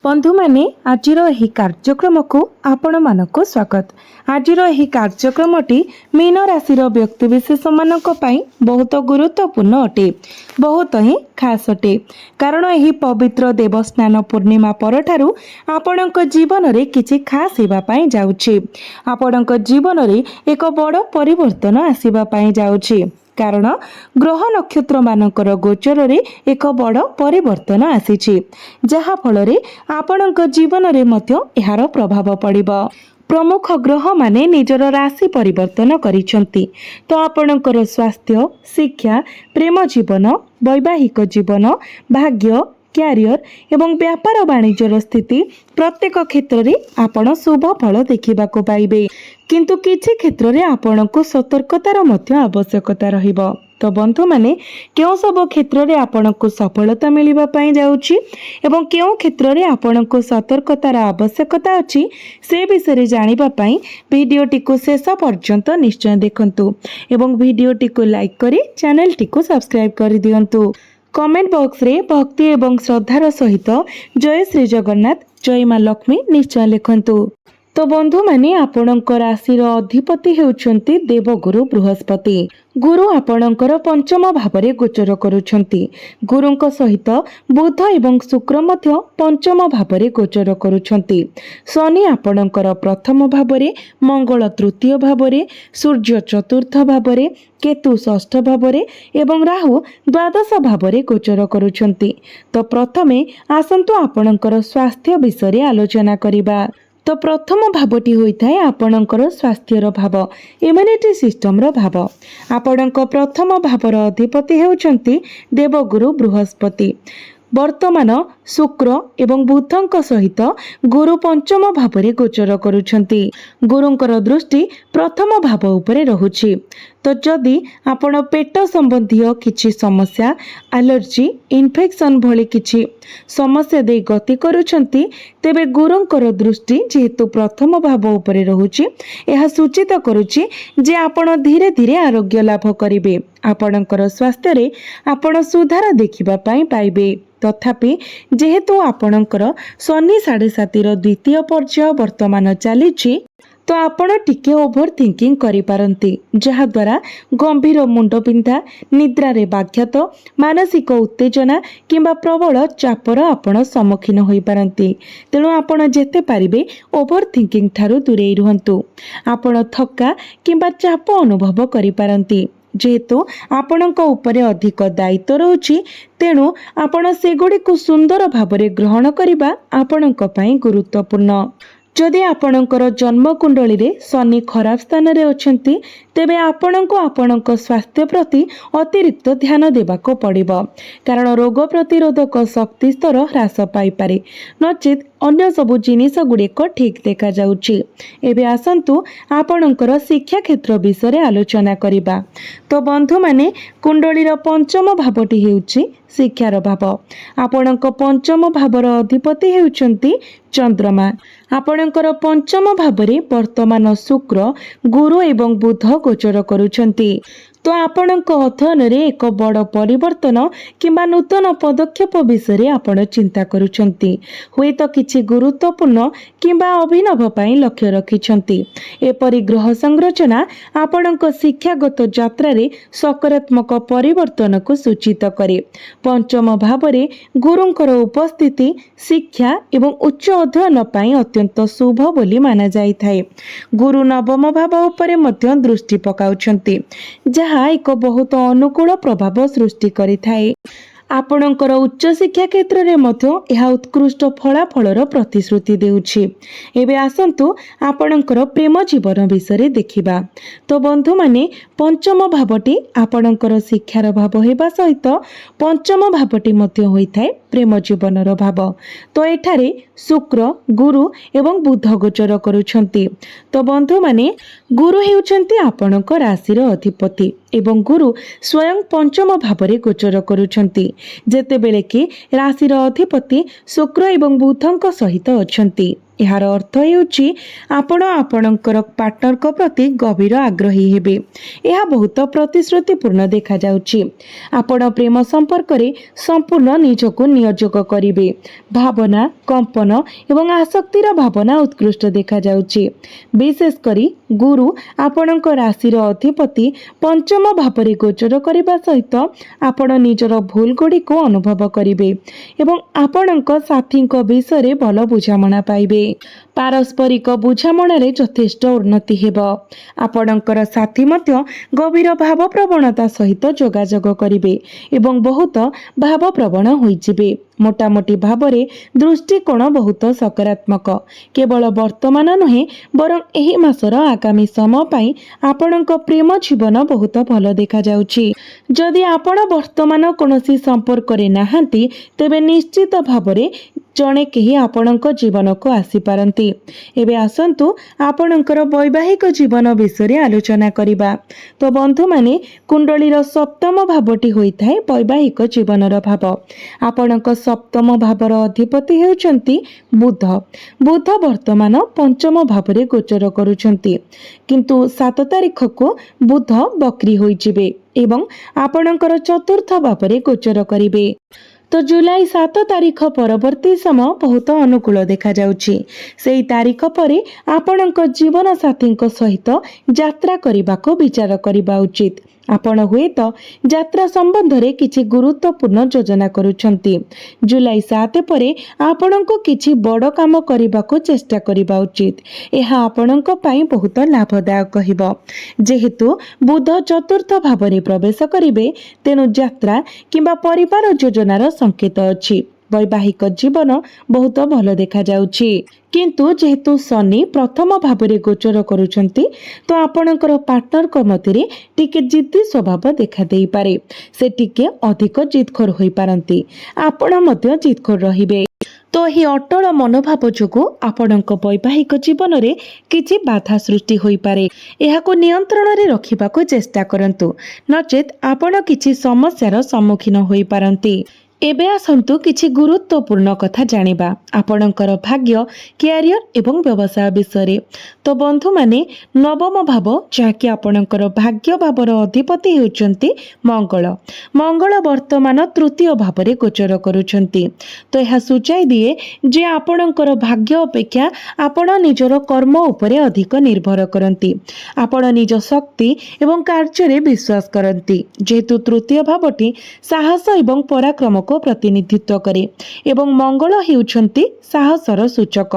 बंधु माने आजिर एही कार्यक्रम को आपण मानको स्वागत। आजिर एही कार्यक्रमटी मीन राशि व्यक्तिविशेष मानक पई बहुत गुरुत्वपूर्ण अटे, बहुत ही खास अटे। कारण एही पवित्र देवस्नान पूर्णिमा परठारु आपणक जीवन रे किछि खास हेबा पई जाउछि। आपणक जीवन रे एक बड़ परिवर्तन आसीबा पई जाउछि। कारण ग्रह नक्षत्र मानकर गोचर रे एक बड़ परिवर्तन आसीछि, जहा फल रे आपणक जीवन रे मध्य एहार प्रभाव पड़िबो। प्रमुख ग्रह माने निजर राशि परिवर्तन करिसंती, तो आपणकर स्वास्थ्य, शिक्षा, प्रेम जीवन, वैवाहिक जीवन, भाग्य, क्यारियर एवं व्यापार वाणिज्यर स्थिति प्रत्येक क्षेत्र में आपण शुभ फल देखा पाइबे। किंतु किछि क्षेत्र में आपण को सतर्कतार मध्य आवश्यकता रहिबो। तो बंधु माने केउ सब क्षेत्र में आपण को सफलता मिलिबा पई जाउछि एवं केउ क्षेत्र में आपण को सतर्कतार आवश्यकता अछि से विषय जानिबा पई वीडियोटी को शेष पर्यंत निश्चय देखंतु एवं वीडियोटी को लाइक करी चैनल टी को सब्सक्राइब कर दियंतु। कमेंट बॉक्स रे भक्ति एवं श्रद्धार सहित जय श्री जगन्नाथ, जय मां लक्ष्मी निश्चय लिखंतु। तो बंधु माने आपणक राशि अधिपति हेउछंती देवगुरु बृहस्पति। गुरु आपणकर पंचम भावरे गोचर करुछंती। गुरुंक सहित बुध एवं शुक्र मध्य पंचम भावरे गोचर करुछंती। शनि आपणकर प्रथम भावरे, मंगल तृतीय भावरे, सूर्य चतुर्थ भावरे, केतु षष्ठ भावरे एवं राहु द्वादश भावरे गोचर करुछंती। तो प्रथमे आसंतु आपणकर स्वास्थ्य विषय आलोचना करिबा। तो प्रथम भावटी होइथाय आपणकर स्वास्थ्यर भाव, इम्यूनिटी सिस्टम रो भाव। आपणक प्रथम भावर अधिपति हेउचंती देवगुरु बृहस्पति। वर्तमान शुक्र एवं बुधंक सहित गुरु पंचम भावरे गोचर करुछंती। गुरुंकर दृष्टि प्रथम भाव उपरे रहुछि। तो जदि आपण पेट संबंधी किछि समस्या, एलर्जी, इन्फेक्शन भली किछि समस्या दे गति करुछंती, तेबे गुरुंकर दृष्टि जेहेतु प्रथम भाव उपरे रहुछि, यह सूचित करुछि जे आपण धीरे धीरे आरोग्य लाभ करिवे। आपणकर स्वास्थ्य रे आपण सुधार देखिबा पई पाइबे। तथापि जेहेतु आपणकर शनि 7.5 द्वितीय पर्याय वर्तमान चलीछि, तो आपण टिके ओभर थिंकिंग करि पारंती, जहा द्वारा गंभीर मुंड बिंधा, निद्रा रे बाघात, मानसिक उत्तेजना किंबा प्रबल चापर आपण सम्मुखीन होई पारंती। तेणु आपण जेते पारिबे ओभर थिंकिंग ठारू दूरेई रुहंतु। आपण थक्का किंबा चाप अनुभव करि पारंती। जेहेतु आपणक उपरे अधिक दायित्व रहउछि, तेणु आपण सेगुडी को सुंदर भाबरे ग्रहण करिबा आपणक पई गुरुत्वपूर्ण। जदि आपणकर जन्म कुंडली रे शनि खराब स्थान रे अछंती, तेबे आपणको आपणक स्वास्थ्य प्रति अतिरिक्त ध्यान देबाको पड़िबो। कारण रोग प्रतिरोधक शक्ति स्तर ह्रास पाई पारे, नचेत अन्य सबु जिनिस गुड़िक ठीक देखा जाउछि। एबे आसंतु आपणकर शिक्षा क्षेत्र विषय आलोचना करिबा। तो बंधु माने कुंडलीर पंचम भावटी हेउछि शिक्षार भाव। आपणक पंचम भावर अधिपति हेउछंती चंद्रमा। आपणकर पंचम भावरे वर्तमान शुक्र, गुरु एवं बुध गोचर करुछंती। तो आपणक अध्ययन रे एक बड़ परिवर्तन किंबा नूतन पदक्षेप विषय आपण चिंता करुछंती। हुए तो किछि गुरुत्वपूर्ण किंबा अभिनव पई लक्ष्य रखिछंती। एपरि ग्रह संरचना आपणक शिक्षागत यात्रा रे सकारात्मक परिवर्तन को सूचित करे। पंचम भावरे गुरुंकर उपस्थिति शिक्षा एवं उच्च अध्ययन पई अत्यंत शुभ बोली माना जाई थाए। गुरु नवम भाव उपरे मध्य दृष्टि पकाउछंती, जहा एक बहुत अनुकूल प्रभाव सृष्टि करिथाए। आपणकर उच्च शिक्षा क्षेत्र में मध्य यह उत्कृष्ट फलाफलर प्रतिश्रुति देउछि। एबे आसंतु आपणकर प्रेम जीवन विषय देखिबा। तो बंधु माने पंचम भावटी आपणकर शिक्षार भाव हेबा सहित पंचम भावटी मध्य होइथाय प्रेम जीवनर भाव। तो एठारे शुक्र, गुरु एवं बुध गोचर करुछंती। तो बंधु माने गुरु हेउछंती आपणक राशिर अधिपति एवं गुरु स्वयं पंचम भावरे गोचर करुछंती, जेतेबेले कि राशिर अधिपति शुक्र एवं बुधंक सहित अछंती। यार अर्थ हेउछि आपण आपणकर पार्टनर प्रति गभीर आग्रही हेबे। यह बहुत प्रतिश्रुतिपूर्ण देखा जाउछि। आपण प्रेम संपर्क रे संपूर्ण निजको नियोजक करिवे। भावना कंपन एवं आसक्तिर भावना उत्कृष्ट देखा जाउछि। विशेष करी गुरु आपणक राशिर अधिपति पंचम भावरे गोचर करबा सहित आपण निजर भूल गुड़िको अनुभव करिवे एवं आपणक साथीक विषय भल बुझामणा पाइबे। पारस्परिक बुझामणारे यथेष्ट उन्नति हेब। आपणकर साथी मध्य गभीर भाव प्रवणता सहित जोगाजोग करिवे एवं बहुत भावप्रवण होइजिबे। मोटामोटी भावरे दृष्टिकोण बहुत सकारात्मक। केवल वर्तमान नुहे बरं एही मासर आगामी समय पाई आपणक प्रेम जीवन बहुत भल देखा जाउछि। जदि आपण वर्तमान कोनोसी संपर्क रे नाहंती तेबे निश्चित भावरे जणे केही आपणक जीवन को आसी पारंती। एबे आसंतु आपणकर वैवाहिक जीवन विषय आलोचना करिबा। तो बंधु माने कुंडलीर सप्तम भावटी होइथाय वैवाहिक जीवनर भाव। आपणक सप्तम भावर अधिपति हेउचंती बुध। बुध वर्तमान पंचम भावरे गोचर करूछंती, किंतु 7 तारिख को बुध बक्री होइजिबे एवं आपणकर चतुर्थ भावरे गोचर करिवे। तो जुलाई 7 तारिख परवर्ती समय बहुत अनुकूल देखा जाउछि। सेई तारिख परे आपणक जीवन साथीଙ୍କ सहित यात्रा करबाको विचार करिबा उचित। आपण हुएत यात्रा संबंध रे किछि गुरुत्वपूर्ण योजना करूछंती। जुलाई 7 परे आपणको किछि बड़ काम करबाको चेष्टा करिबा उचित। एहा आपणको पई बहुत लाभदायक हेबो। जेहेतु बुध चतुर्थ भावरे प्रवेश करिवे तेनु यात्रा किंबा परिवार योजनार संकेत अछि। वैवाहिक जीवन बहुत भल देखा जाउछि, किंतु जेहेतु शनि प्रथम भावरे गोचर करूछंती तो आपणकर पार्टनर मध्य टिके जिद्दी स्वभाव देखा देई पारे। से टिके अधिक जिदखोर होई पारंती। आपण मध्य जिदखोर रहिबे। तो ही अटल मनोभाव जोगु आपणक वैवाहिक जीवन रे किछि बाधा सृष्टि होई पारे। एहाको नियंत्रण रे रखिबाको चेष्टा करंतु, नचेत आपण किछि समस्यार सम्मुखीन होई पारंती। एबे आसंतु किछि गुरुत्वपूर्ण कथा जानिबा आपणकर भाग्य, कैरियर एवं व्यवसाय विषय। तो बंधु माने नवम भाव जहाँकि आपणकर भाग्य भावर अधिपति हेउचंती मंगल। मंगल वर्तमान तृतीय भावरे गोचर करूछंती। तो यह सूचाई दिए जे आपणकर भाग्य अपेक्षा आपण निजर कर्म उपरे अधिक निर्भर करंती। आपण निज शक्ति एवं कार्य रे विश्वास करंती। जेहेतु तृतीय भावटी साहस एवं पराक्रम को प्रतिनिधित्व करे एवं मंगल हेउछंती साहसर सूचक।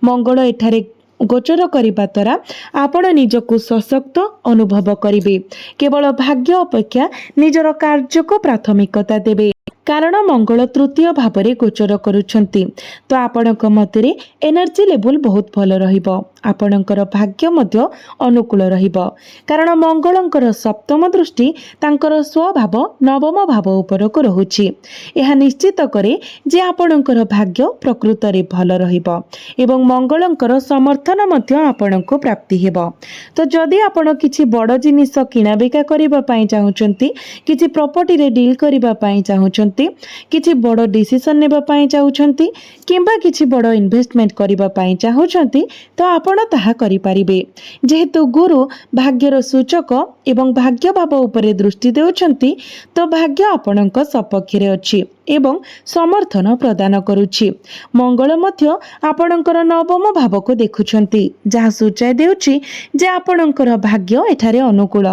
मंगल एठारे गोचर करिबा द्वारा आपण निजको सशक्त अनुभव करिवे। केवल भाग्य अपेक्षा निजर कार्य को प्राथमिकता देबे, कारण मंगल तृतीय भावरे गोचर करूछंती। तो आपणक मते एनर्जी लेवल बहुत भल रहिबो। आपणकर भाग्य मध्य अनुकूल रहिबो, कारण मंगलंकर सप्तम दृष्टि तांकर स्वभाव नवम भाव उपरको रहुछि। यह निश्चित करे जे आपणकर भाग्य प्रकृत रे भल रहिबो एवं मंगलंकर समर्थन मध्य आपणको प्राप्ति हेबो। तो जदि आपण किछि बड़ जिनिस किना बेका करिबा पई चाहुचंती, किछि प्रॉपर्टी रे डील करिबा पई चाहुचंती, किछि बड़ डिसिजन नेबा पई चाहुचंती किंबा किछि बड़ इन्वेस्टमेंट करिबा पई चाहुचंती तो आपण ताहा करि पारिबे। जेहेतु गुरु भाग्यर सूचक एवं भाग्य भाव उपरे दृष्टि देउछंती तो भाग्य आपणक सपक्ष रे अछि एवं समर्थन प्रदान करुछि। मंगल मध्य आपणकर नवम भाव को देखुछंती, जहा सूचाई देउछि जे आपणकर भाग्य एठारे अनुकूल।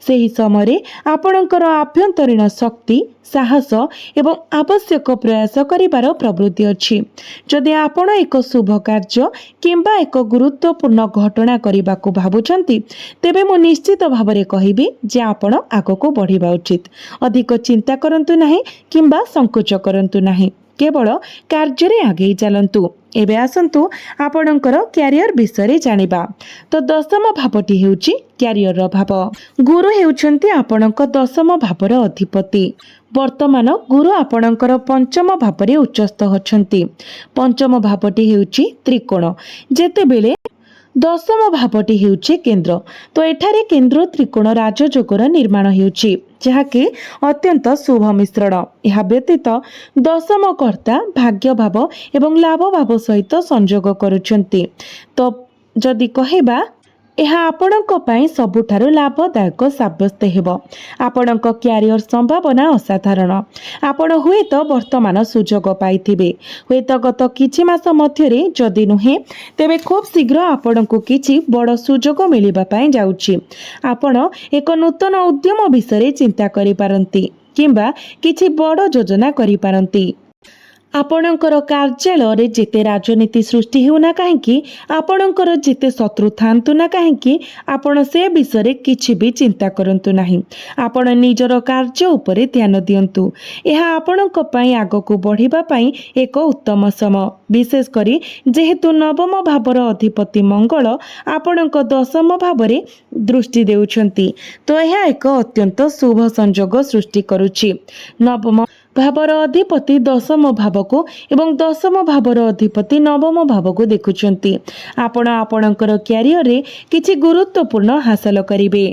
सेही समय आपणकर आभ्यंतरीण शक्ति, साहस एवं आवश्यक प्रयास करिबार प्रवृत्ति अछि। जदि आपण एक शुभ कार्य किंबा एक गुरुत्वपूर्ण घटना करबाको भाबुछंती तेबे मु निश्चित भावरे कहिबी जे आपण आगको बढ़िबा उचित। अधिक चिंता करंतु नाही किंबा संकोच करंतु नाही, केवल कार्य रे आगे चलंतु। एबे आसंतु आपणकर कैरियर विषय जानिबा। तो दशम भावटी हेउची कैरियर भाव। गुरु हेउछंती आपणक दशम भावर अधिपति। वर्तमान गुरु आपणकर पंचम भावरे उच्चस्थ होछंती। पंचम भावटी हेउची त्रिकोण। जेतेबेले दशम भावटी हेउछि केन्द्र। तो एठारे केन्द्र त्रिकोण राजयोगर निर्माण हेउछि जहाँकि अत्यंत शुभ मिश्रण। यह व्यतीत दशम कर्ता भाग्य भाव एवं लाभ भाव सहित संयोग करुछन्ति। तो जदि कहबा ଏହା ଆପଣଙ୍କ ପାଇଁ ସବୁଠାରୁ ଲାଭଦାୟକ ସାବ୍ୟସ୍ତ ହେବ। ଆପଣଙ୍କ କ୍ୟାରିୟର ସମ୍ଭାବନା ଅସାଧାରଣ। ଆପଣ ହୁଏତ ବର୍ତ୍ତମାନ ସୁଯୋଗ ପାଇଥିବେ, ହୁଏତ ଗତ କିଛି ମାସ ମଧ୍ୟରେ, ଯଦି ନୁହେଁ ତେବେ ଖୁବ୍ ଶୀଘ୍ର ଆପଣଙ୍କୁ କିଛି ବଡ଼ ସୁଯୋଗ ମିଳିବା ପାଇଁ ଯାଉଛି। ଆପଣ ଏକ ନୂତନ ଉଦ୍ୟମ ବିଷୟରେ ଚିନ୍ତା କରିପାରନ୍ତି କିମ୍ବା କିଛି ବଡ଼ ଯୋଜନା କରିପାରନ୍ତି। ଆପଣଙ୍କର କାର୍ଯ୍ୟାଳୟରେ ଯେତେ ରାଜନୀତି ସୃଷ୍ଟି ହେଉନା କାହିଁକି, ଆପଣଙ୍କର ଯେତେ ଶତ୍ରୁ ଥାଆନ୍ତୁ ନା କାହିଁକି, ଆପଣ ସେ ବିଷୟରେ କିଛି ବି ଚିନ୍ତା କରନ୍ତୁ ନାହିଁ। ଆପଣ ନିଜର କାର୍ଯ୍ୟ ଉପରେ ଧ୍ୟାନ ଦିଅନ୍ତୁ। ଏହା ଆପଣଙ୍କ ପାଇଁ ଆଗକୁ ବଢ଼ିବା ପାଇଁ ଏକ ଉତ୍ତମ ସମୟ, ବିଶେଷ କରି ଯେହେତୁ ନବମ ଭାବର ଅଧିପତି ମଙ୍ଗଳ ଆପଣଙ୍କ ଦଶମ ଭାବରେ ଦୃଷ୍ଟି ଦେଉଛନ୍ତି। ତ ଏହା ଏକ ଅତ୍ୟନ୍ତ ଶୁଭ ସଂଯୋଗ ସୃଷ୍ଟି କରୁଛି। ନବମ ଭାବର ଅଧିପତି ଦଶମ ଭାବକୁ ଏବଂ ଦଶମ ଭାବର ଅଧିପତି ନବମ ଭାବକୁ ଦେଖୁଛନ୍ତି। ଆପଣ ଆପଣଙ୍କର କ୍ୟାରିୟରରେ କିଛି ଗୁରୁତ୍ୱପୂର୍ଣ୍ଣ ହାସଲ କରିବେ।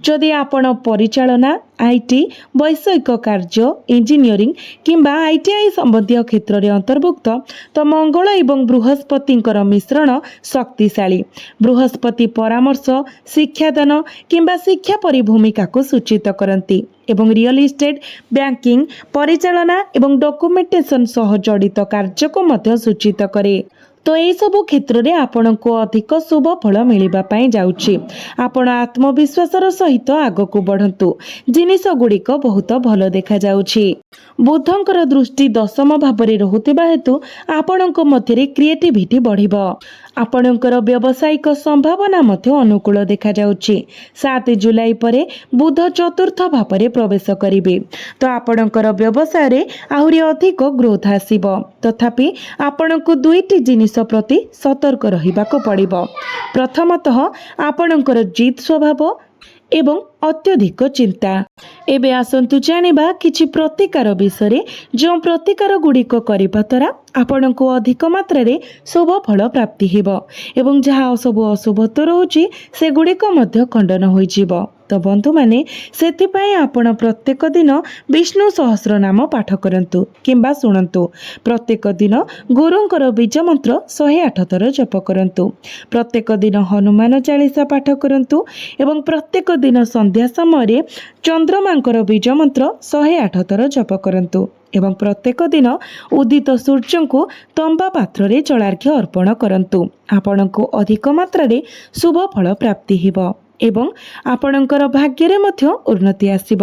ଯଦି ଆପଣ ପରିଚାଳନା, ଆଇଟି, ବୈଷୟିକ କାର୍ଯ୍ୟ, ଇଞ୍ଜିନିୟରିଂ କିମ୍ବା ଆଇଟିଆଇ ସମ୍ବନ୍ଧୀୟ କ୍ଷେତ୍ରରେ ଅନ୍ତର୍ଭୁକ୍ତ, ତ ମଙ୍ଗଳ ଏବଂ ବୃହସ୍ପତିଙ୍କର ମିଶ୍ରଣ ଶକ୍ତିଶାଳୀ। ବୃହସ୍ପତି ପରାମର୍ଶ, ଶିକ୍ଷାଦାନ କିମ୍ବା ଶିକ୍ଷା ପରି ଭୂମିକାକୁ ସୂଚିତ କରନ୍ତି ଏବଂ ରିଅଲ ଇଷ୍ଟେଟ୍, ବ୍ୟାଙ୍କିଂ, ପରିଚାଳନା ଏବଂ ଡକୁମେଣ୍ଟେସନ ସହ ଜଡ଼ିତ କାର୍ଯ୍ୟକୁ ମଧ୍ୟ ସୂଚିତ କରେ। ତ ଏହିସବୁ କ୍ଷେତ୍ରରେ ଆପଣଙ୍କୁ ଅଧିକ ଶୁଭ ଫଳ ମିଳିବା ପାଇଁ ଯାଉଛି। ଆପଣ ଆତ୍ମବିଶ୍ୱାସର ସହିତ ଆଗକୁ ବଢ଼ନ୍ତୁ। ଜିନିଷ ଗୁଡ଼ିକ ବହୁତ ଭଲ ଦେଖାଯାଉଛି। ବୁଧଙ୍କର ଦୃଷ୍ଟି ଦଶମ ଭାବରେ ରହୁଥିବା ହେତୁ ଆପଣଙ୍କ ମଧ୍ୟରେ କ୍ରିଏଟିଭିଟି ବଢ଼ିବ। ଆପଣଙ୍କର ବ୍ୟବସାୟିକ ସମ୍ଭାବନା ମଧ୍ୟ ଅନୁକୂଳ ଦେଖାଯାଉଛି। 7 ଜୁଲାଇ ପରେ ବୁଧ ଚତୁର୍ଥ ଭାବରେ ପ୍ରବେଶ କରିବେ। ତ ଆପଣଙ୍କର ବ୍ୟବସାୟରେ ଆହୁରି ଅଧିକ ଗ୍ରୋଥ ଆସିବ। ତଥାପି ଆପଣଙ୍କୁ ଦୁଇଟି ଜିନିଷ ପ୍ରତି ସତର୍କ ରହିବାକୁ ପଡ଼ିବ। ପ୍ରଥମତଃ ଆପଣଙ୍କର ଜିଦ୍ ସ୍ୱଭାବ ଏବଂ ଅତ୍ୟଧିକ ଚିନ୍ତା। ଏବେ ଆସନ୍ତୁ ଜାଣିବା କିଛି ପ୍ରତିକାର ବିଷୟରେ, ଯେଉଁ ପ୍ରତିକାର ଗୁଡ଼ିକ କରିବା ଦ୍ୱାରା ଆପଣଙ୍କୁ ଅଧିକ ମାତ୍ରାରେ ଶୁଭ ଫଳ ପ୍ରାପ୍ତି ହେବ ଏବଂ ଯାହା ସବୁ ଅଶୁଭତ୍ୱ ରହୁଛି ସେଗୁଡ଼ିକ ମଧ୍ୟ ଖଣ୍ଡନ ହୋଇଯିବ। ତ ବନ୍ଧୁମାନେ, ସେଥିପାଇଁ ଆପଣ ପ୍ରତ୍ୟେକ ଦିନ ବିଷ୍ଣୁ ସହସ୍ରନାମ ପାଠ କରନ୍ତୁ କିମ୍ବା ଶୁଣନ୍ତୁ। ପ୍ରତ୍ୟେକ ଦିନ ଗୁରୁଙ୍କର ବୀଜ ମନ୍ତ୍ର 108 ଥର ଜପ କରନ୍ତୁ। ପ୍ରତ୍ୟେକ ଦିନ ହନୁମାନ ଚାଳିଶା ପାଠ କରନ୍ତୁ ଏବଂ ପ୍ରତ୍ୟେକ ଦିନ ସନ୍ଧ୍ୟା ସମୟରେ ଚନ୍ଦ୍ରମାଙ୍କର ବୀଜ ମନ୍ତ୍ର 108 ଥର ଜପ କରନ୍ତୁ ଏବଂ ପ୍ରତ୍ୟେକ ଦିନ ଉଦିତ ସୂର୍ଯ୍ୟଙ୍କୁ ତମ୍ବା ପାତ୍ରରେ ଜଳାର୍ଘ୍ୟ ଅର୍ପଣ କରନ୍ତୁ। ଆପଣଙ୍କୁ ଅଧିକ ମାତ୍ରାରେ ଶୁଭ ଫଳ ପ୍ରାପ୍ତି ହେବ ଏବଂ ଆପଣଙ୍କର ଭାଗ୍ୟରେ ମଧ୍ୟ ଉନ୍ନତି ଆସିବ।